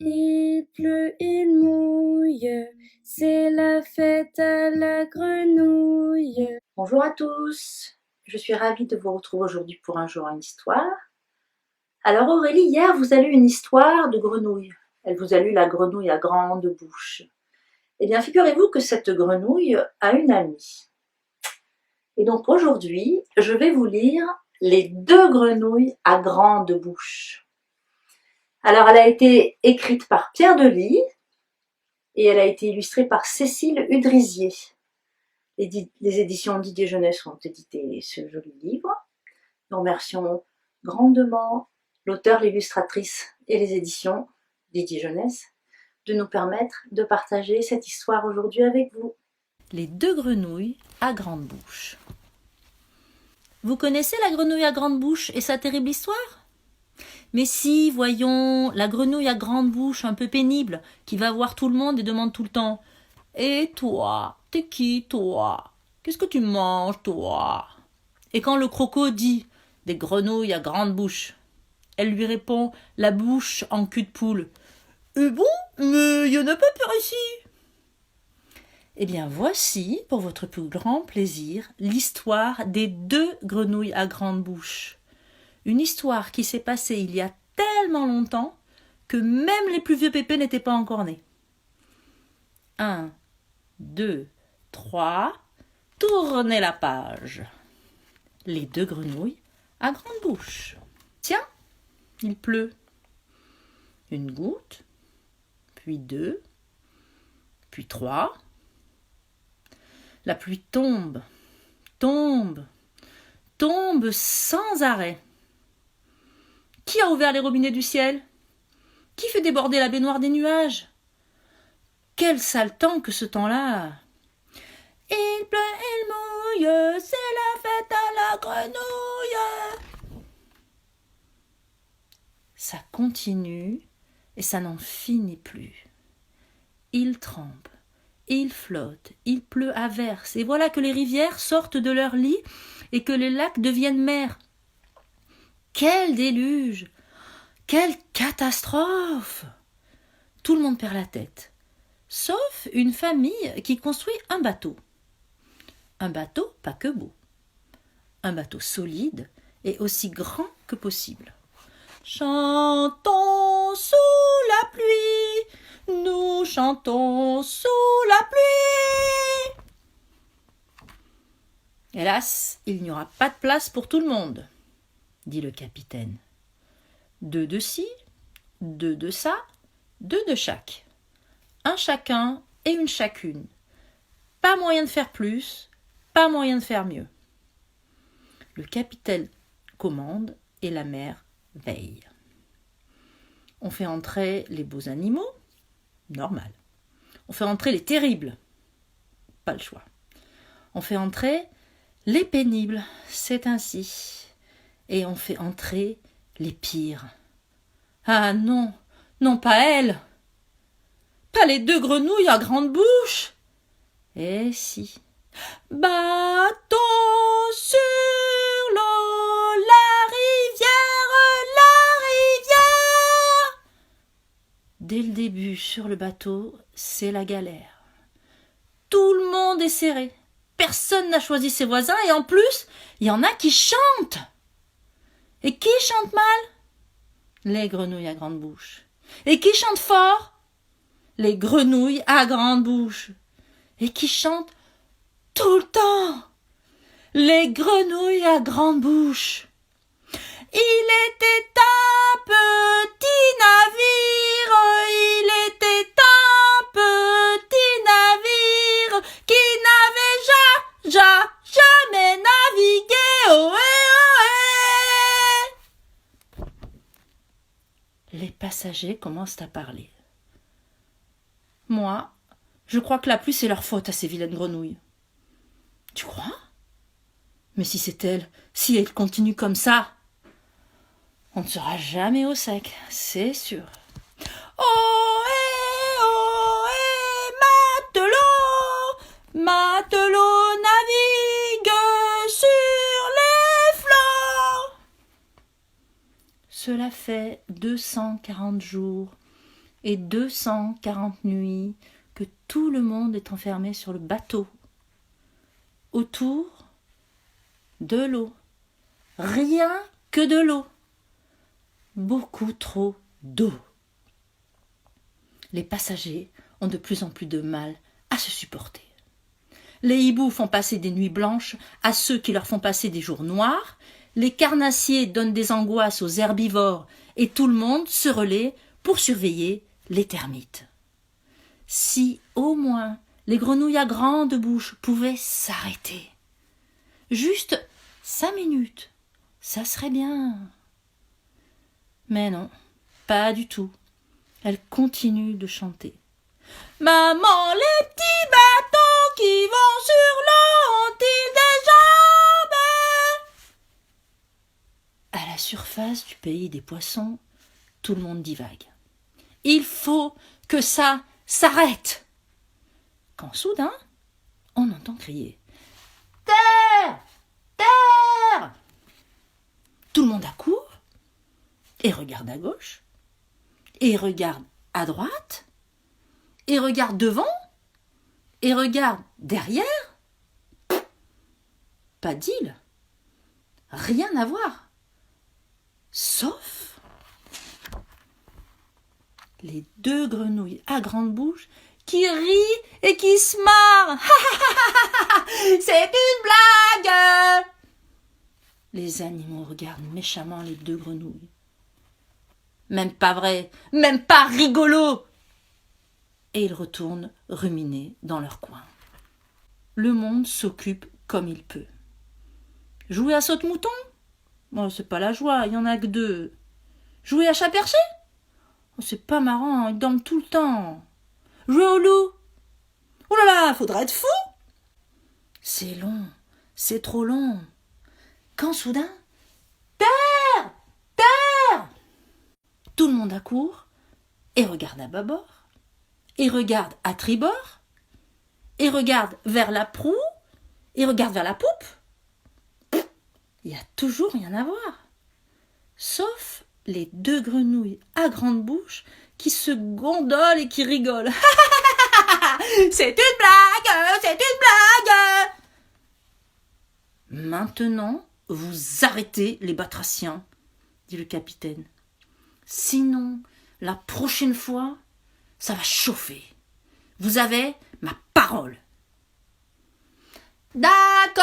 Il pleut, il mouille, c'est la fête à la grenouille. Bonjour à tous, je suis ravie de vous retrouver aujourd'hui pour un jour en histoire. Alors Aurélie, hier vous avez lu une histoire de grenouille. Elle vous a lu la grenouille à grande bouche. Eh bien figurez-vous que cette grenouille a une amie. Et donc aujourd'hui, je vais vous lire les deux grenouilles à grande bouche. Alors elle a été écrite par Pierre Delis et elle a été illustrée par Cécile Udrisier. Les éditions Didier Jeunesse ont édité ce joli livre. Nous remercions grandement l'auteur, l'illustratrice et les éditions Didier Jeunesse de nous permettre de partager cette histoire aujourd'hui avec vous. Les deux grenouilles à grande bouche. Vous connaissez la grenouille à grande bouche et sa terrible histoire ? Mais si, voyons, la grenouille à grande bouche un peu pénible, qui va voir tout le monde et demande tout le temps « Et toi, t'es qui, toi ? Qu'est-ce que tu manges, toi ?» Et quand le croco dit « Des grenouilles à grande bouche », elle lui répond, la bouche en cul de poule « Bon, mais il y en a pas par ici !» Eh bien, voici, pour votre plus grand plaisir, l'histoire des deux grenouilles à grande bouche. Une histoire qui s'est passée il y a tellement longtemps que même les plus vieux pépés n'étaient pas encore nés. 1, 2, 3, tournez la page. Les deux grenouilles à grande bouche. Tiens, il pleut. Une goutte, puis deux, puis trois. La pluie tombe, tombe, tombe sans arrêt. Qui a ouvert les robinets du ciel ? Qui fait déborder la baignoire des nuages ? Quel sale temps que ce temps-là ! Il pleut, il mouille, c'est la fête à la grenouille. Ça continue et ça n'en finit plus. Il trempe, il flotte, il pleut à verse, et voilà que les rivières sortent de leur lit et que les lacs deviennent mers. Quel déluge! Quelle catastrophe! Tout le monde perd la tête, sauf une famille qui construit un bateau. Un bateau pas que beau. Un bateau solide et aussi grand que possible. Chantons sous la pluie, nous chantons sous la pluie. Hélas, il n'y aura pas de place pour tout le monde, dit le capitaine. 2 de ci, 2 de ça, 2 de chaque. Un chacun et une chacune. Pas moyen de faire plus, pas moyen de faire mieux. Le capitaine commande et la mère veille. On fait entrer les beaux animaux, normal. On fait entrer les terribles, pas le choix. On fait entrer les pénibles, c'est ainsi. Et on fait entrer les pires. Ah non, non pas elle. Pas les deux grenouilles à grande bouche. Eh si. Bateau sur l'eau, la rivière. Dès le début, sur le bateau, c'est la galère. Tout le monde est serré. Personne n'a choisi ses voisins et en plus, il y en a qui chantent. Et qui chante mal ? Les grenouilles à grande bouche. Et qui chante fort ? Les grenouilles à grande bouche. Et qui chantent tout le temps ? Les grenouilles à grande bouche. Il était un petit navire, il était un petit navire qui n'avait jamais navigué. Ohé, ohé. Les passagers commencent à parler. Moi, je crois que la pluie c'est leur faute à ces vilaines grenouilles. Tu crois ? Mais si c'est elle, si elle continue comme ça, on ne sera jamais au sec, c'est sûr. Ohé, ohé, matelot, navigue sur les flots. Cela fait 240 jours et 240 nuits que tout le monde est enfermé sur le bateau. Autour, de l'eau. Rien que de l'eau. Beaucoup trop d'eau. Les passagers ont de plus en plus de mal à se supporter. Les hiboux font passer des nuits blanches à ceux qui leur font passer des jours noirs. Les carnassiers donnent des angoisses aux herbivores et tout le monde se relaie pour surveiller les termites. Si au moins les grenouilles à grande bouche pouvaient s'arrêter. Juste 5 minutes, ça serait bien. Mais non, pas du tout. Elles continuent de chanter. Maman, les petits bateaux qui vont sur l'eau ont-ils des jambes? À la surface du pays des poissons, tout le monde divague. Il faut que ça s'arrête. Quand soudain, on entend crier « Terre! Terre !» Tout le monde accourt et regarde à gauche, et regarde à droite, et regarde devant, et regarde derrière. Pas d'île, rien à voir, sauf les 2 grenouilles à grande bouche qui rient et qui se marrent. C'est une blague! Les animaux regardent méchamment les 2 grenouilles. Même pas vrai, même pas rigolo! Et ils retournent ruminer dans leur coin. Le monde s'occupe comme il peut. Jouer à saute-mouton? Bon, c'est pas la joie, il y en a que 2. Jouer à chat-perché? Oh, c'est pas marrant, ils dorment tout le temps. Jouer au loup? Oh là là, faudrait être fou! C'est long, c'est trop long. Quand soudain, terre! Terre! Tout le monde accourt et regarde à bâbord, et regarde à tribord, et regarde vers la proue, et regarde vers la poupe. Il y a toujours rien à voir. Sauf les 2 grenouilles à grande bouche qui se gondolent et qui rigolent. C'est une blague! C'est une blague! Maintenant, vous arrêtez les batraciens, dit le capitaine. Sinon, la prochaine fois, ça va chauffer. Vous avez ma parole. D'accord,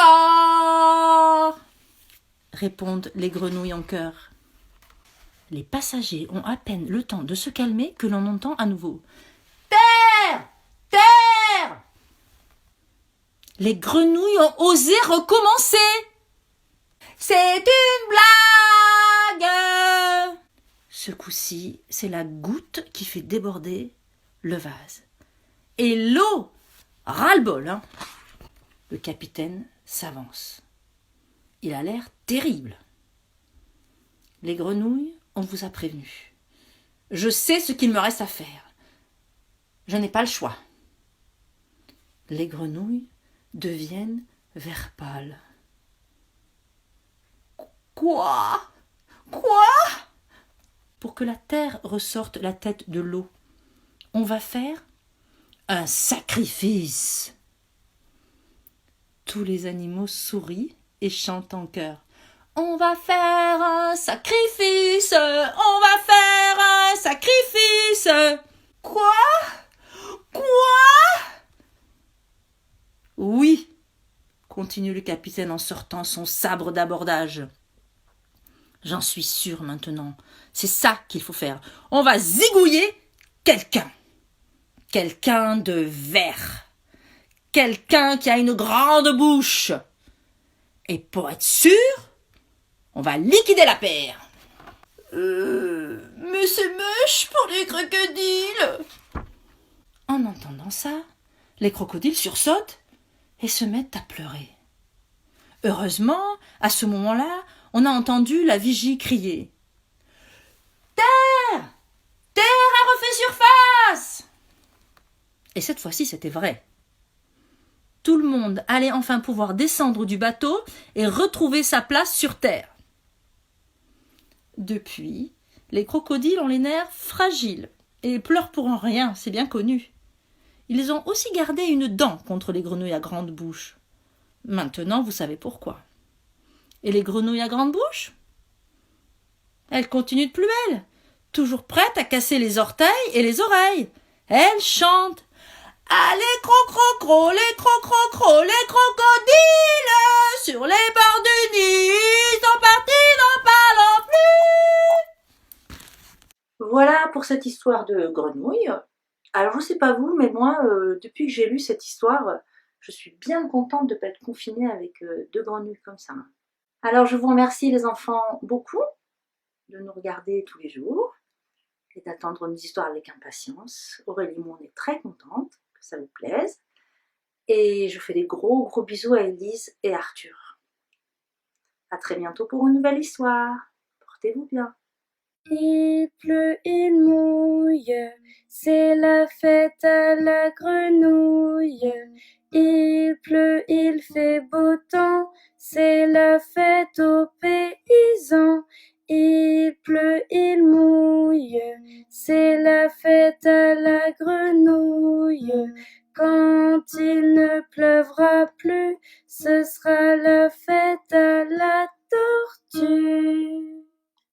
répondent les grenouilles en chœur. Les passagers ont à peine le temps de se calmer que l'on entend à nouveau « Terre! Terre !» Les grenouilles ont osé recommencer. C'est une blague! Ce coup-ci, c'est la goutte qui fait déborder le vase. Et l'eau, ras-le-bol, hein. Le capitaine s'avance. Il a l'air terrible. Les grenouilles, on vous a prévenu. Je sais ce qu'il me reste à faire. Je n'ai pas le choix. Les grenouilles deviennent vert pâle. Quoi? Quoi? Pour que la terre ressorte la tête de l'eau, on va faire un sacrifice. Tous les animaux sourient et chantent en chœur. On va faire un sacrifice, on va faire un sacrifice. Quoi? Quoi? Oui, continue le capitaine en sortant son sabre d'abordage. J'en suis sûre maintenant. C'est ça qu'il faut faire. On va zigouiller quelqu'un. Quelqu'un de vert. Quelqu'un qui a une grande bouche. Et pour être sûr, on va liquider la paire. Mais c'est moche pour les crocodiles. En entendant ça, les crocodiles sursautent et se mettent à pleurer. Heureusement, à ce moment-là, on a entendu la vigie crier « Terre! Terre a refait surface !» Et cette fois-ci, c'était vrai. Tout le monde allait enfin pouvoir descendre du bateau et retrouver sa place sur terre. Depuis, les crocodiles ont les nerfs fragiles Et ils pleurent pour un rien, c'est bien connu. Ils ont aussi gardé une dent contre les grenouilles à grande bouche. Maintenant, vous savez pourquoi. Et les grenouilles à grande bouche? Elles continuent de plus belle, toujours prêtes à casser les orteils et les oreilles. Elles chantent. Allez, crocrocro, les crocrocro, les crocodiles, sur les bords du Nil, ils sont partis, n'en parlons plus. Voilà pour cette histoire de grenouille. Alors je sais pas vous, mais moi, depuis que j'ai lu cette histoire, je suis bien contente de ne pas être confinée avec deux grenouilles comme ça. Alors je vous remercie les enfants beaucoup de nous regarder tous les jours et d'attendre nos histoires avec impatience. Aurélie et moi, on est très contente que ça vous plaise. Et je fais des gros bisous à Élise et Arthur. À très bientôt pour une nouvelle histoire. Portez-vous bien. Il pleut, il mouille, c'est la fête à la grenouille. Il pleut, il fait beau temps, c'est la fête aux paysans. Il pleut, il mouille, c'est la fête à la grenouille. Quand il ne pleuvra plus, ce sera la fête à la tortue.